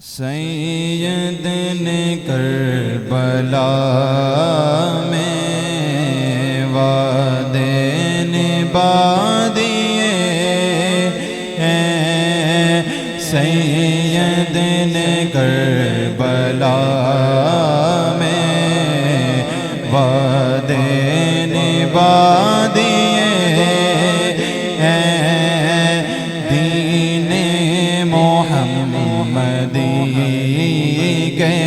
سید نے کربلا میں وعدے نبھا دیے ہیں، سید نے کربلا میں وعدے نبھا دیے ہیں، دین محمدی کے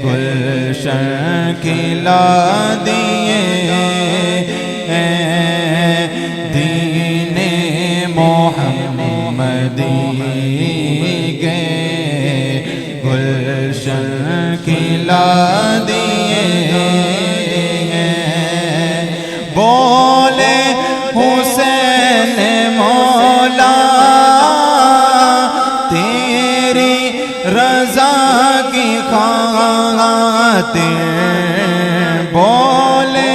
گلشن کھلا دیے ہیں، دین محمدی کے گلشن کھلا دیے ہیں، بولے حسین مولا تیری رضا کی خاطر، بولے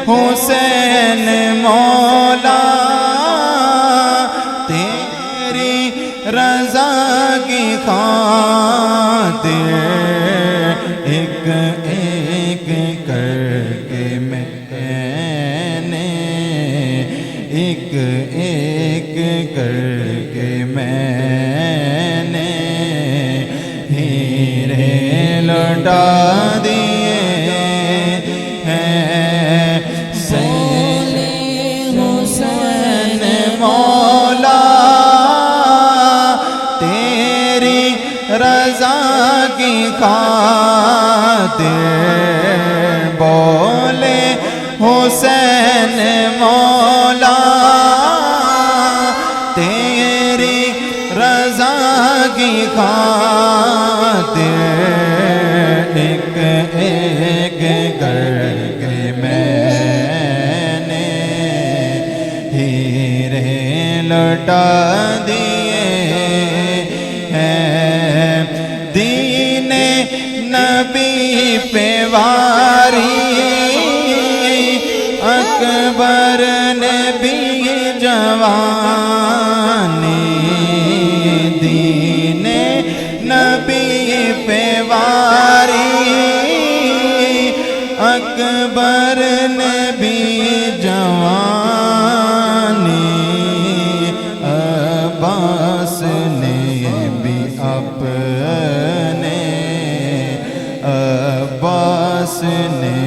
حسین مولا تیری رضا کی خاطر، ایک ایک کر کے میں نے، ایک ایک کر کے میں نے ہیرے لوٹا دیے ہیں، سید حسین مولا تیری رضا کی خاطر، بولے حسین مولا تیری رضا کی خاطر، ایک ایک کر کے میں نے ہیرے لوٹا دیے ہیں، دین نبی پہ واری اکبر نے بھی جوانی، دین نبی پہ واری اکبر نے بھی جوانی، عباس نے بھی اپنے، عباس نے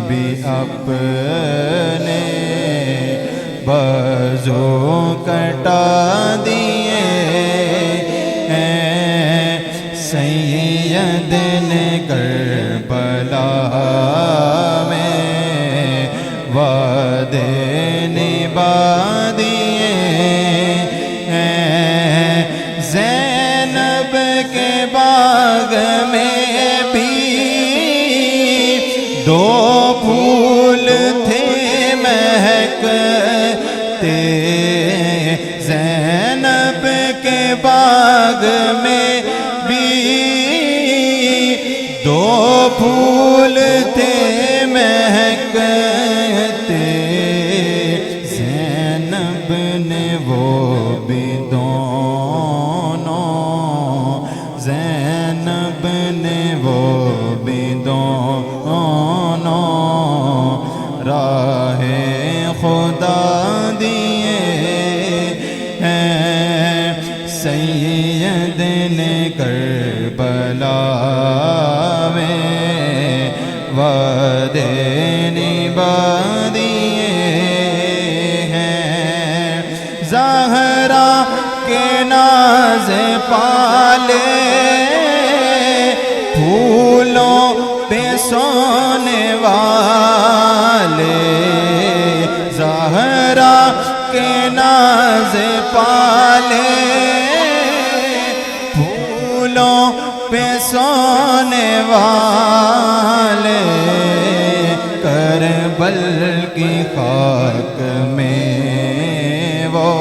بھی اپنے بازو کٹا دیے ہیں، سید نے کربلا میں وعدے نبھا دیے ہیں، زینب کے باغ میں بھی دو پھول تھے مہکتے، زینب کے باغ میں بھی دو پھول تھے مہکتے، زینب نے وہ بھی دونوں، زینب نے وہ بھی دونوں راہ خدا دیے ہیں، سید نے کربلا میں وعدے نبھا دیے ہیں، زہرا کے ناز پالے پھولوں پہ سونے والے، زہرا کے ناز پالے پھولوں پہ سونے والے، کربل کی خاک میں وہ،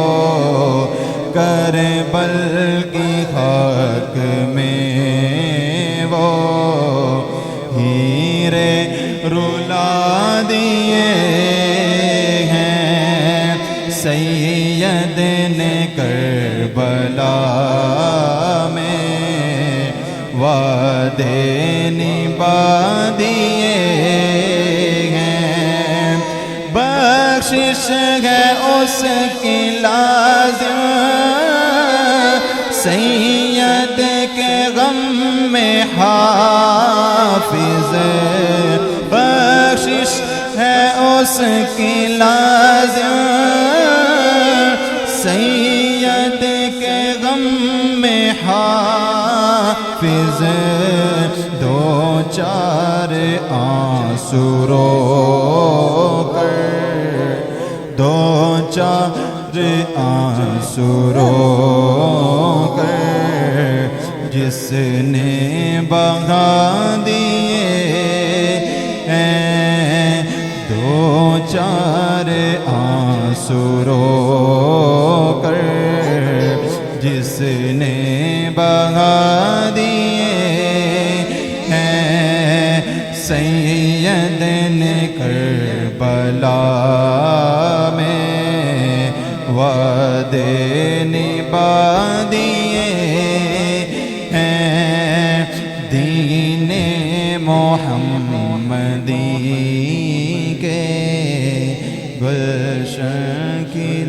کربل کی خاک میں وہ ہیرے رلا دیے ہیں، سید نے کربلا میں وعدے نبھا دیے ہیں، بخشش ہے اس کی لازم، سید کے غم میں حافظ، بخشش ہے اس کی لازم، سید کے غم میں حافظ، دو چار آنسو رو کر، دو چار آنسو رو کر جس نے بہا دیے ہیں، دو چار آنسو رو کر جس نے بہا دیے ہیں، سید نے کربلا میں وعدے نبھا دیے ہیں، دین محمدی کے گلشن کی